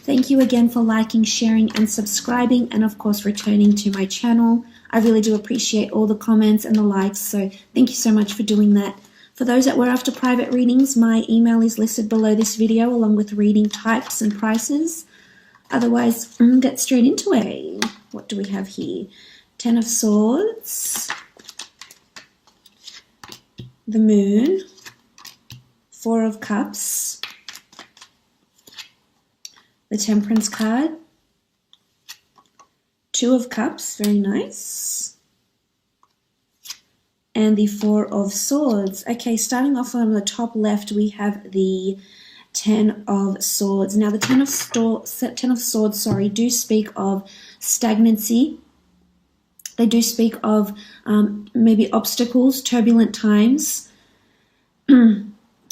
Thank you again for liking, sharing, and subscribing, and of course returning to my channel. I really do appreciate all the comments and the likes, so thank you so much for doing that. For those that were after private readings, my email is listed below this video along with reading types and prices. Otherwise, get straight into it. What do we have here? Ten of Swords, the Moon, Four of Cups, the Temperance card, Two of Cups, very nice, and the Four of Swords. Okay, starting off on the top left, we have the Ten of Swords. Now, the Ten of Swords, do speak of stagnancy. They do speak of maybe obstacles, turbulent times.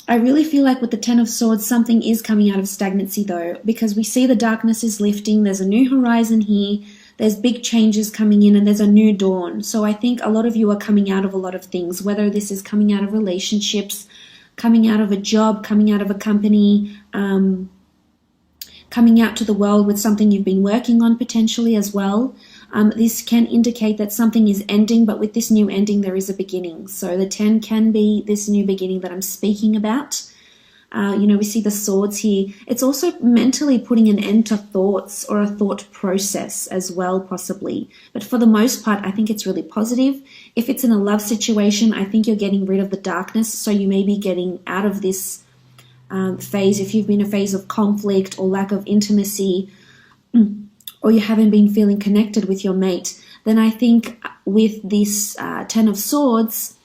I really feel like with the Ten of Swords, something is coming out of stagnancy though, because we see the darkness is lifting. There's a new horizon here. There's big changes coming in and there's a new dawn. So I think a lot of you are coming out of a lot of things, whether this is coming out of relationships, coming out of a job, coming out of a company, coming out to the world with something you've been working on potentially as well. This can indicate that something is ending, but with this new ending, there is a beginning. So the 10 can be this new beginning that I'm speaking about. We see the swords here. It's also mentally putting an end to thoughts or a thought process as well, possibly. But for the most part, I think it's really positive. If it's in a love situation, I think you're getting rid of the darkness. So you may be getting out of this phase. If you've been in a phase of conflict or lack of intimacy, or you haven't been feeling connected with your mate, then I think with this Ten of Swords,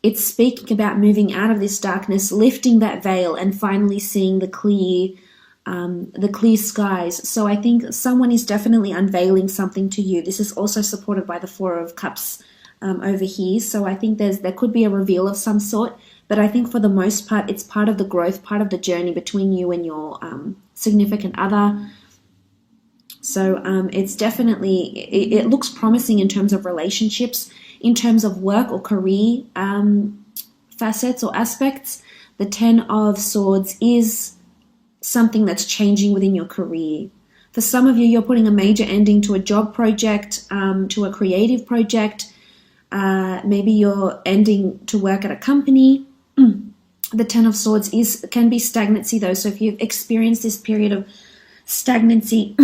it's speaking about moving out of this darkness, lifting that veil, and finally seeing the clear skies. So I think someone is definitely unveiling something to you. This is also supported by the Four of Cups over here. So I think there could be a reveal of some sort, but I think for the most part, it's part of the growth, part of the journey between you and your significant other. So it's definitely, it looks promising in terms of relationships, in terms of work or career facets or aspects. The Ten of Swords is something that's changing within your career. For some of you, you're putting a major ending to a job project, to a creative project. Maybe you're ending to work at a company. The Ten of Swords can be stagnancy though. So if you've experienced this period of stagnancy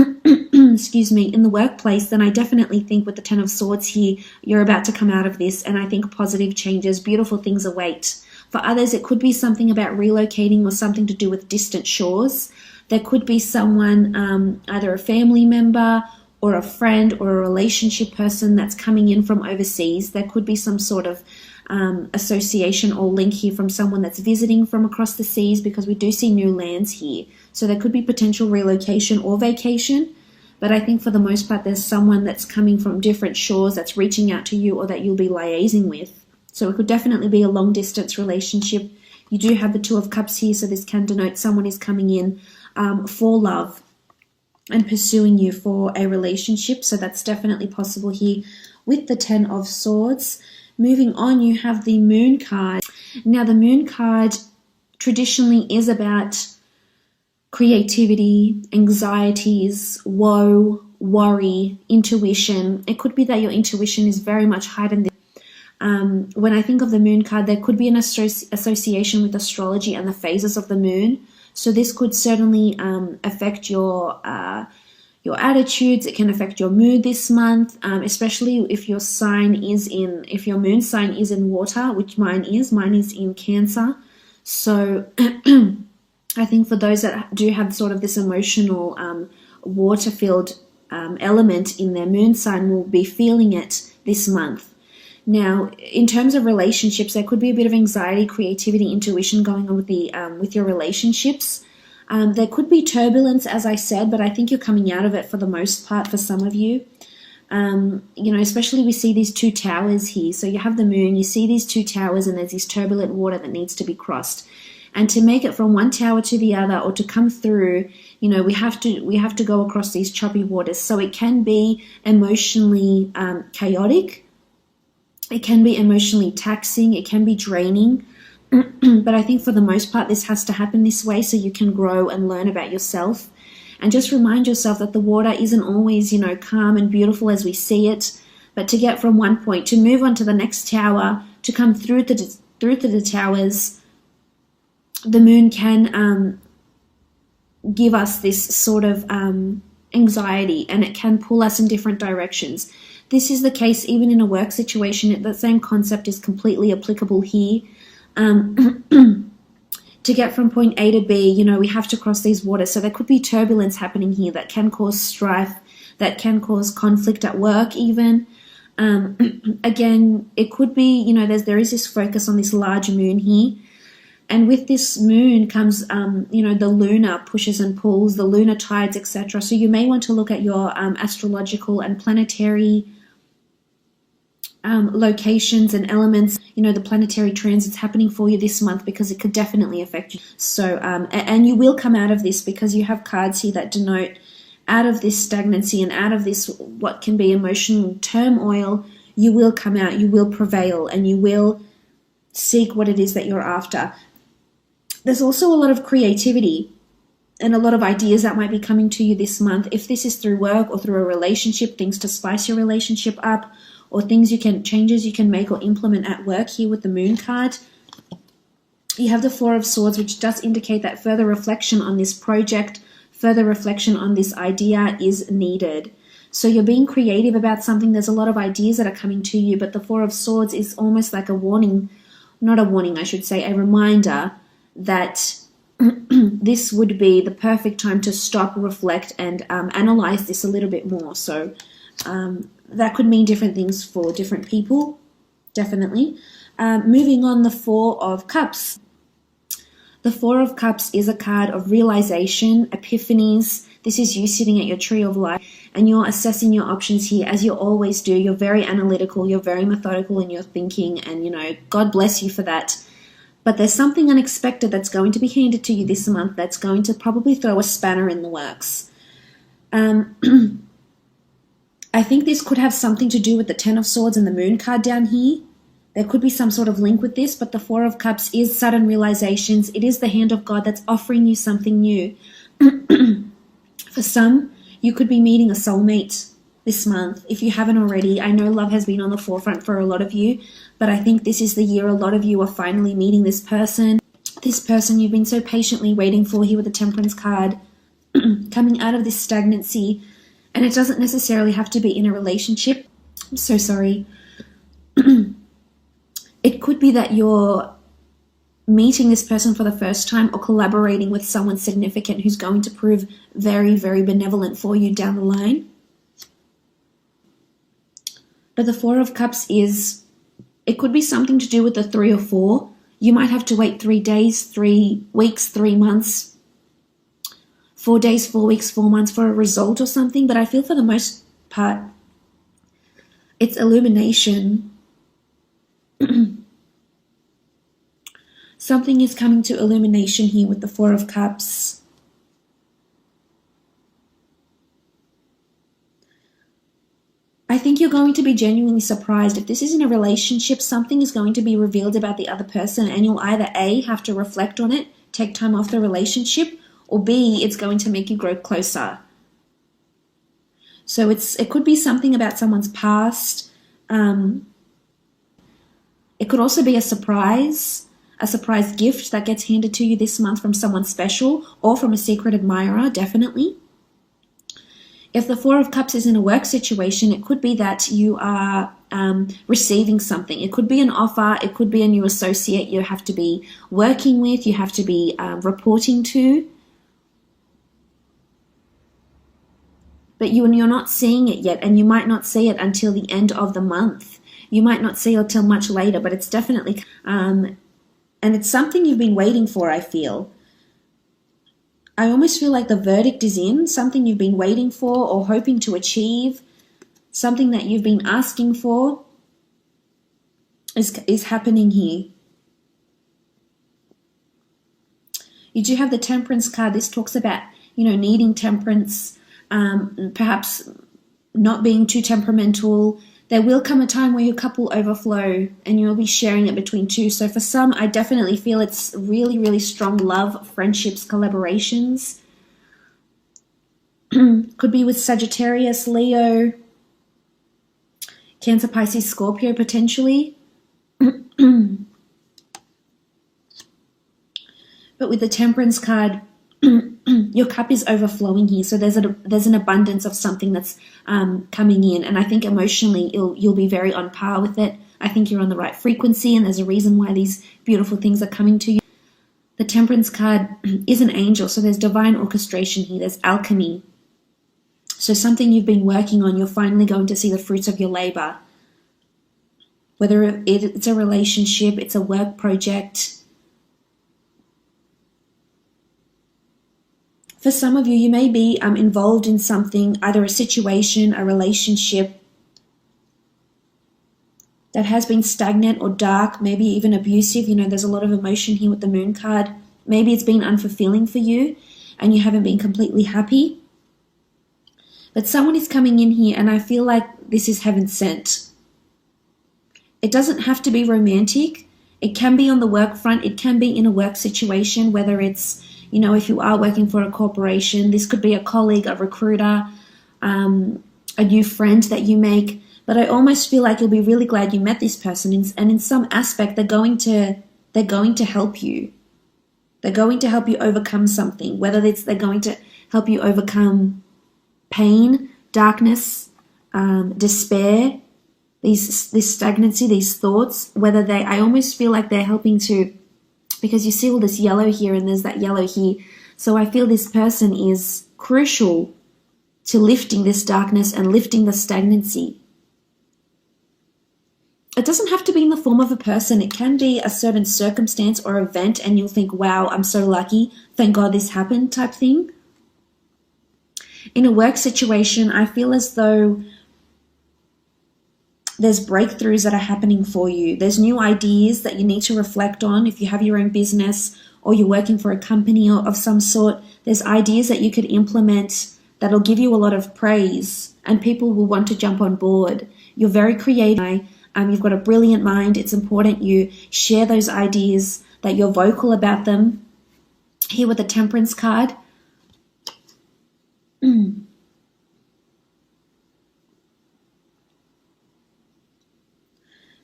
excuse me, in the workplace, then I definitely think with the Ten of Swords here, you're about to come out of this, and I think positive changes, beautiful things await. For others, it could be something about relocating or something to do with distant shores. There could be someone, either a family member or a friend or a relationship person that's coming in from overseas. There could be some sort of association or link here from someone that's visiting from across the seas, because we do see new lands here. So there could be potential relocation or vacation, but I think for the most part there's someone that's coming from different shores that's reaching out to you or that you'll be liaising with. So it could definitely be a long distance relationship. You do have the Two of Cups here, so this can denote someone is coming in for love and pursuing you for a relationship. So that's definitely possible here with the Ten of Swords. Moving on, you have the Moon card. Now, the Moon card traditionally is about creativity, anxieties, woe, worry, intuition. It could be that your intuition is very much heightened. When I think of the Moon card, there could be an association with astrology and the phases of the moon. So this could certainly affect your attitudes. It can affect your mood this month, especially if your moon sign is in water, which mine is in Cancer. So I think for those that do have sort of this emotional water-filled element in their moon sign, will be feeling it this month. Now, in terms of relationships, there could be a bit of anxiety, creativity, intuition going on with your relationships. There could be turbulence, as I said, but I think you're coming out of it for the most part for some of you. Especially we see these two towers here. So you have the moon, you see these two towers, and there's this turbulent water that needs to be crossed. And to make it from one tower to the other, or to come through, we have to go across these choppy waters. So it can be emotionally chaotic. It can be emotionally taxing. It can be draining. But I think for the most part, this has to happen this way so you can grow and learn about yourself. And just remind yourself that the water isn't always, calm and beautiful as we see it, but to get from one point, to move on to the next tower, to come through to the towers, the moon can give us this sort of anxiety, and it can pull us in different directions. This is the case even in a work situation. The same concept is completely applicable here. To get from point A to B, we have to cross these waters. So there could be turbulence happening here that can cause strife, that can cause conflict at work even. Again, it could be, there is this focus on this large moon here. And with this moon comes, the lunar pushes and pulls, the lunar tides, etc. So you may want to look at your astrological and planetary locations and elements, the planetary transits happening for you this month, because it could definitely affect you. So, and you will come out of this, because you have cards here that denote out of this stagnancy and out of this what can be emotional turmoil. You will come out, you will prevail, and you will seek what it is that you're after. There's also a lot of creativity and a lot of ideas that might be coming to you this month. If this is through work or through a relationship, things to spice your relationship up, or changes you can make or implement at work here with the moon card. You have the Four of Swords, which does indicate that further reflection on this project, further reflection on this idea is needed. So you're being creative about something. There's a lot of ideas that are coming to you, but the Four of Swords is almost like a warning, not a warning, I should say, a reminder that this would be the perfect time to stop, reflect, and analyze this a little bit more. So that could mean different things for different people, definitely. Moving on, the Four of Cups. The Four of Cups is a card of realization, epiphanies. This is you sitting at your tree of life, and you're assessing your options here, as you always do. You're very analytical, you're very methodical in your thinking, and, God bless you for that. But there's something unexpected that's going to be handed to you this month that's going to probably throw a spanner in the works. I think this could have something to do with the Ten of Swords and the Moon card down here. There could be some sort of link with this, but the Four of Cups is sudden realizations. It is the hand of God that's offering you something new. For some, you could be meeting a soulmate this month, if you haven't already. I know love has been on the forefront for a lot of you, but I think this is the year a lot of you are finally meeting this person you've been so patiently waiting for here with the Temperance card, coming out of this stagnancy. And it doesn't necessarily have to be in a relationship. I'm so sorry. It could be that you're meeting this person for the first time, or collaborating with someone significant who's going to prove very, very benevolent for you down the line. But the Four of Cups it could be something to do with the 3 or 4. You might have to wait 3 days, 3 weeks, 3 months, 4 days, 4 weeks, 4 months for a result or something. But I feel for the most part, it's illumination. Something is coming to illumination here with the Four of Cups. I think you're going to be genuinely surprised. If this is in a relationship, something is going to be revealed about the other person, and you'll either A, have to reflect on it, take time off the relationship, or B, it's going to make you grow closer. So it could be something about someone's past. It could also be a surprise gift that gets handed to you this month from someone special, or from a secret admirer, definitely. If the Four of Cups is in a work situation, it could be that you are receiving something. It could be an offer. It could be a new associate you have to be working with, you have to be reporting to. But you're not seeing it yet, and you might not see it until the end of the month. You might not see it until much later, but it's definitely... and it's something you've been waiting for, I feel. I almost feel like the verdict is in, something you've been waiting for or hoping to achieve, something that you've been asking for is happening here. You do have the Temperance card. This talks about, needing temperance, perhaps not being too temperamental. There will come a time where your cup will overflow and you'll be sharing it between two. So for some, I definitely feel it's really, really strong love, friendships, collaborations. Could be with Sagittarius, Leo, Cancer, Pisces, Scorpio potentially. But with the Temperance card, your cup is overflowing here. So there's an abundance of something that's coming in. And I think emotionally you'll be very on par with it. I think you're on the right frequency, and there's a reason why these beautiful things are coming to you. The Temperance card is an angel, so there's divine orchestration here. There's alchemy. So something you've been working on, you're finally going to see the fruits of your labor. Whether it's a relationship, it's a work project. For some of you, you may be involved in something, either a situation, a relationship that has been stagnant or dark, maybe even abusive. You know, there's a lot of emotion here with the Moon card. Maybe it's been unfulfilling for you and you haven't been completely happy. But someone is coming in here, and I feel like this is heaven sent. It doesn't have to be romantic. It can be on the work front. It can be in a work situation, whether it's, you know, if you are working for a corporation, this could be a colleague, a recruiter, a new friend that you make. But I almost feel like you'll be really glad you met this person, and in some aspect, they're going to help you. They're going to help you overcome something, whether it's they're going to help you overcome pain, darkness, despair, this stagnancy, these thoughts. I almost feel like they're helping to, because you see all this yellow here and there's that yellow here. So I feel this person is crucial to lifting this darkness and lifting the stagnancy. It doesn't have to be in the form of a person. It can be a certain circumstance or event, and you'll think, wow, I'm so lucky. Thank God this happened type thing. In a work situation, I feel as though there's breakthroughs that are happening for you. There's new ideas that you need to reflect on. If you have your own business or you're working for a company of some sort, there's ideas that you could implement that'll give you a lot of praise, and people will want to jump on board. You're very creative. You've got a brilliant mind. It's important you share those ideas, that you're vocal about them. Here with the Temperance card.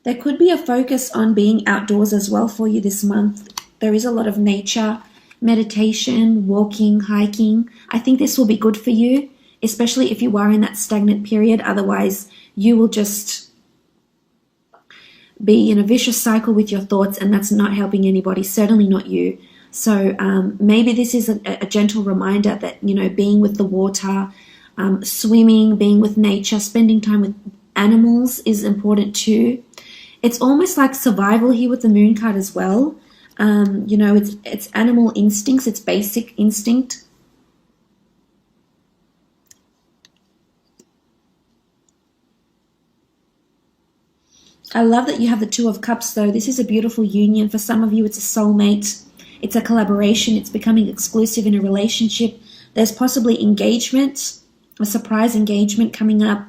There could be a focus on being outdoors as well for you this month. There is a lot of nature, meditation, walking, hiking. I think this will be good for you, especially if you are in that stagnant period. Otherwise, you will just be in a vicious cycle with your thoughts, and that's not helping anybody, certainly not you. So maybe this is a gentle reminder that, you know, being with the water, swimming, being with nature, spending time with animals is important too. It's almost like survival here with the Moon card as well. You know, it's animal instincts, it's basic instinct. I love that you have the Two of Cups though. This is a beautiful union. For some of you, it's a soulmate. It's a collaboration. It's becoming exclusive in a relationship. There's possibly engagement, a surprise engagement coming up,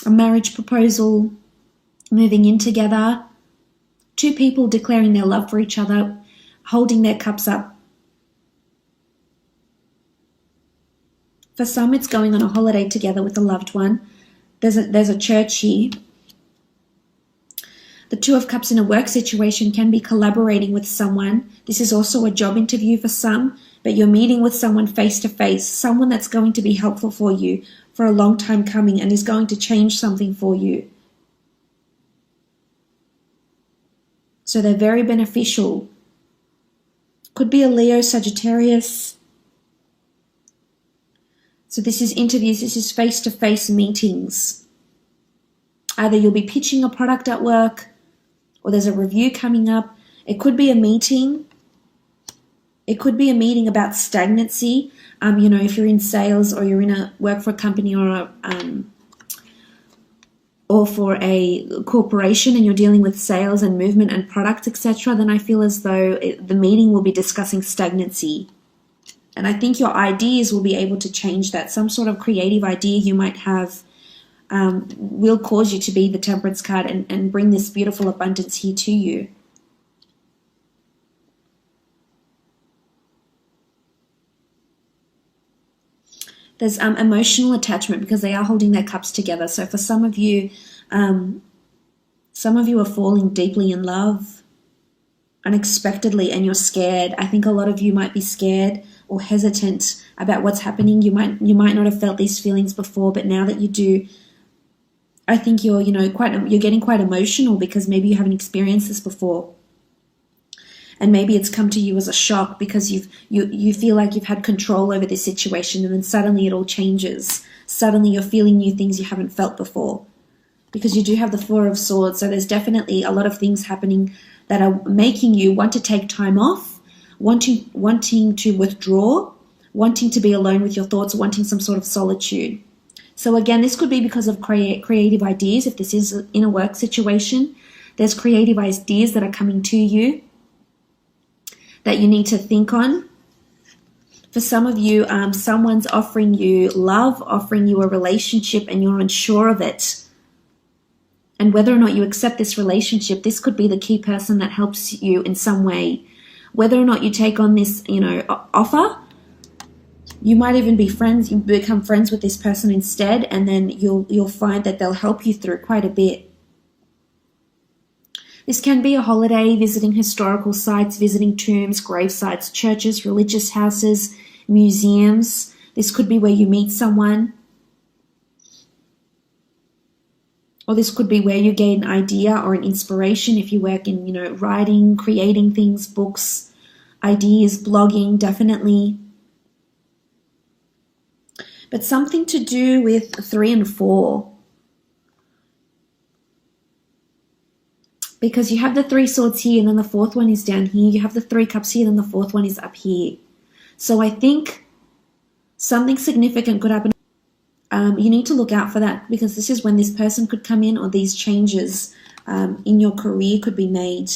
a marriage proposal, moving in together. Two people declaring their love for each other, holding their cups up. For some, it's going on a holiday together with a loved one. There's a church here. The Two of Cups in a work situation can be collaborating with someone. This is also a job interview for some, but you're meeting with someone face to face, someone that's going to be helpful for you for a long time coming and is going to change something for you. So they're very beneficial. Could be a Leo, Sagittarius. So this is interviews, this is face-to-face meetings. Either you'll be pitching a product at work, or there's a review coming up. It could be a meeting. It could be a meeting about stagnancy. You know, if you're in sales or you're in a work for a company or for a corporation and you're dealing with sales and movement and products, etc., then I feel as though the meeting will be discussing stagnancy. And I think your ideas will be able to change that. Some sort of creative idea you might have will cause you to be the Temperance card and bring this beautiful abundance here to you. There's emotional attachment because they are holding their cups together. So for some of you are falling deeply in love unexpectedly and you're scared. I think a lot of you might be scared or hesitant about what's happening. You might not have felt these feelings before, but now that you do, I think you're getting quite emotional because maybe you haven't experienced this before. And maybe it's come to you as a shock because you feel like you've had control over this situation, and then suddenly it all changes. Suddenly you're feeling new things you haven't felt before. Because you do have the Four of Swords, so there's definitely a lot of things happening that are making you want to take time off, wanting to withdraw, wanting to be alone with your thoughts, wanting some sort of solitude. So again, this could be because of creative ideas. If this is in a work situation, there's creative ideas that are coming to you that you need to think on. For some of you, someone's offering you love, offering you a relationship, and you're unsure of it. And whether or not you accept this relationship, this could be the key person that helps you in some way. Whether or not you take on this, offer, you might even be friends. You become friends with this person instead, and then you'll find that they'll help you through quite a bit. This can be a holiday, visiting historical sites, visiting tombs, grave sites, churches, religious houses, museums. This could be where you meet someone. Or this could be where you gain an idea or an inspiration if you work in, writing, creating things, books, ideas, blogging, definitely. But something to do with 3 and 4. Because you have the 3 swords here and then the 4th one is down here. You have the 3 cups here and then the 4th one is up here. So I think something significant could happen. You need to look out for that because this is when this person could come in, or these changes in your career could be made.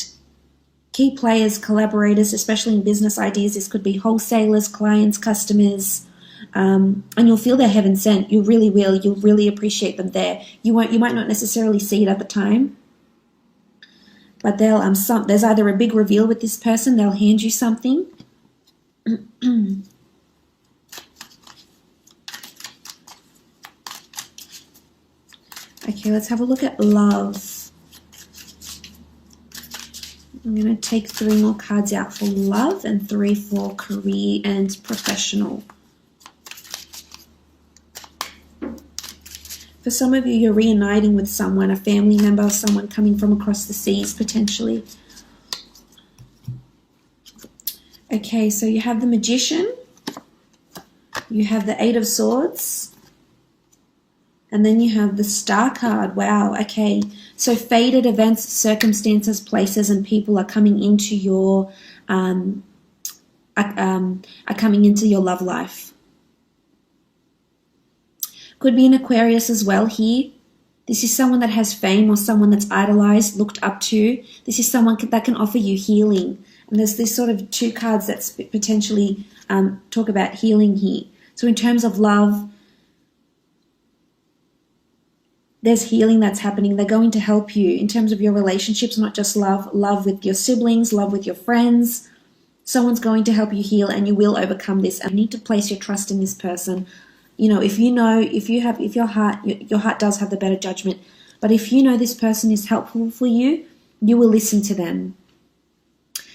Key players, collaborators, especially in business ideas. This could be wholesalers, clients, customers. And you'll feel they're heaven sent. You really will. You'll really appreciate them there. You might not necessarily see it at the time. But there's either a big reveal with this person, they'll hand you something. Okay, let's have a look at love. I'm going to take 3 more cards out for love and 3 for career and professional. For some of you, you're reuniting with someone, a family member, someone coming from across the seas, potentially. Okay, so you have the Magician. You have the 8 of Swords. And then you have the Star card. Wow, okay. So fated events, circumstances, places, and people are coming into your love life. Could be an Aquarius as well here. This is someone that has fame or someone that's idolized, looked up to. This is someone that can offer you healing. And there's this sort of 2 cards that potentially talk about healing here. So in terms of love, there's healing that's happening. They're going to help you in terms of your relationships, not just love with your siblings, love with your friends. Someone's going to help you heal and you will overcome this. And you need to place your trust in this person. If your heart does have the better judgment, but if you know this person is helpful for you, you will listen to them.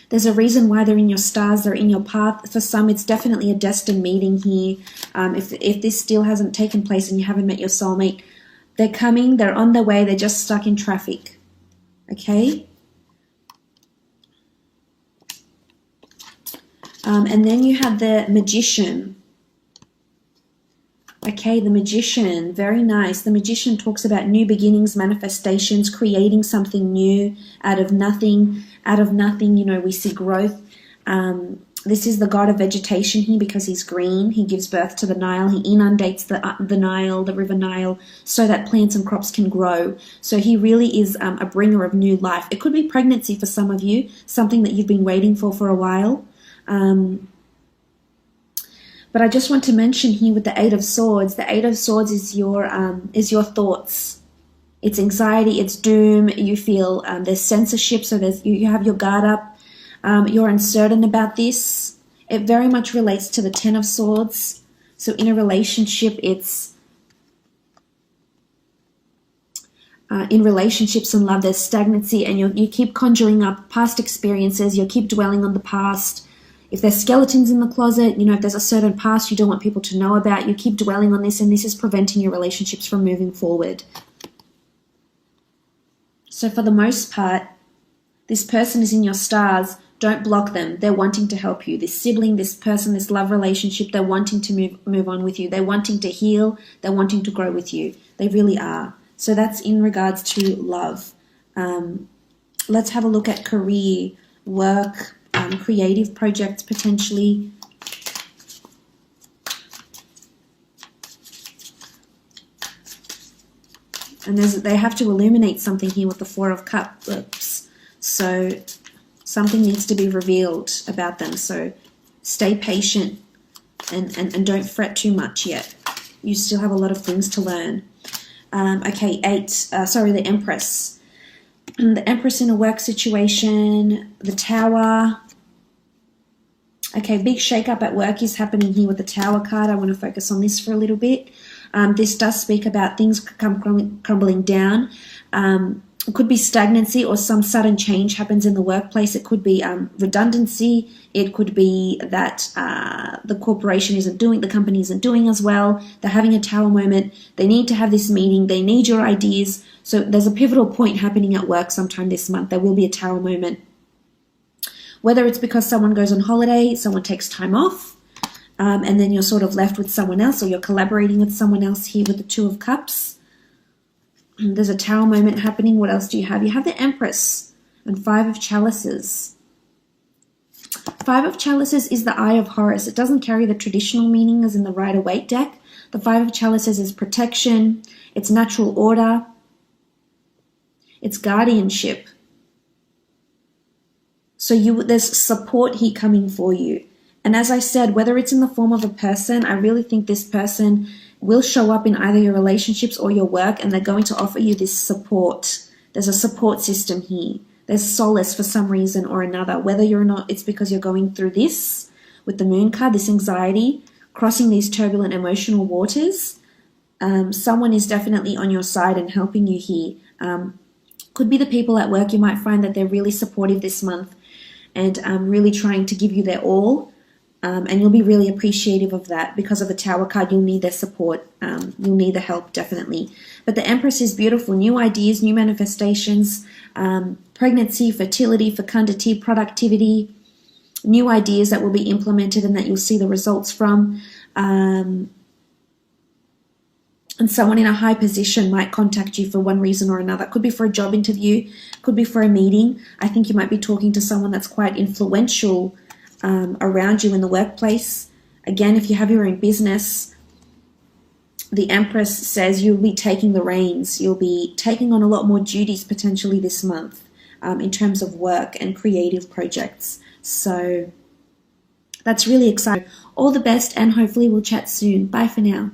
There's a reason why they're in your stars, they're in your path. For some, it's definitely a destined meeting here. If this still hasn't taken place and you haven't met your soulmate, they're coming, they're on their way, they're just stuck in traffic. Okay? And then you have the Magician. Okay, the Magician, very nice. The Magician talks about new beginnings, manifestations, creating something new out of nothing. Out of nothing, we see growth. This is the god of vegetation here because he's green. He gives birth to the Nile. He inundates the Nile, the river Nile, so that plants and crops can grow. So he really is a bringer of new life. It could be pregnancy for some of you, something that you've been waiting for a while. But I just want to mention here with the 8 of Swords, the 8 of Swords is your thoughts. It's anxiety, it's doom. You feel there's censorship, so you have your guard up. You're uncertain about this. It very much relates to the 10 of Swords. So in a relationship, it's in relationships and love, there's stagnancy, and you keep conjuring up past experiences. You keep dwelling on the past. If there's skeletons in the closet, if there's a certain past you don't want people to know about, you keep dwelling on this, and this is preventing your relationships from moving forward. So for the most part, this person is in your stars. Don't block them. They're wanting to help you. This sibling, this person, this love relationship, they're wanting to move on with you. They're wanting to heal. They're wanting to grow with you. They really are. So that's in regards to love. Let's have a look at career, work, creative projects potentially. And they have to illuminate something here with the Four of Cups. So something needs to be revealed about them. So stay patient and don't fret too much yet. You still have a lot of things to learn. Okay, the Empress. The Empress in a work situation, the Tower. Okay, big shake-up at work is happening here with the Tower card. I want to focus on this for a little bit. This does speak about things crumbling down. It could be stagnancy or some sudden change happens in the workplace. It could be redundancy. It could be that the corporation the company isn't doing as well. They're having a Tower moment. They need to have this meeting. They need your ideas. So there's a pivotal point happening at work sometime this month. There will be a Tower moment. Whether it's because someone goes on holiday, someone takes time off, and then you're sort of left with someone else, or you're collaborating with someone else here with the Two of Cups. There's a Tower moment happening. What else do you have? You have the Empress and Five of Chalices. Five of Chalices is the Eye of Horus. It doesn't carry the traditional meaning as in the Rider-Waite deck. The Five of Chalices is protection. It's natural order. It's guardianship. So there's support here coming for you. And as I said, whether it's in the form of a person, I really think this person will show up in either your relationships or your work, and they're going to offer you this support. There's a support system here. There's solace for some reason or another, whether you're not, it's because you're going through this with the Moon card, this anxiety, crossing these turbulent emotional waters. Someone is definitely on your side and helping you here. Could be the people at work. You might find that they're really supportive this month and really trying to give you their all. And you'll be really appreciative of that. Because of the Tower card, you'll need their support. You'll need the help, definitely. But the Empress is beautiful. New ideas, new manifestations, pregnancy, fertility, fecundity, productivity, new ideas that will be implemented and that you'll see the results from. And someone in a high position might contact you for one reason or another. It could be for a job interview, could be for a meeting. I think you might be talking to someone that's quite influential around you in the workplace. Again, if you have your own business, the Empress says you'll be taking the reins. You'll be taking on a lot more duties potentially this month in terms of work and creative projects. So that's really exciting. All the best, and hopefully we'll chat soon. Bye for now.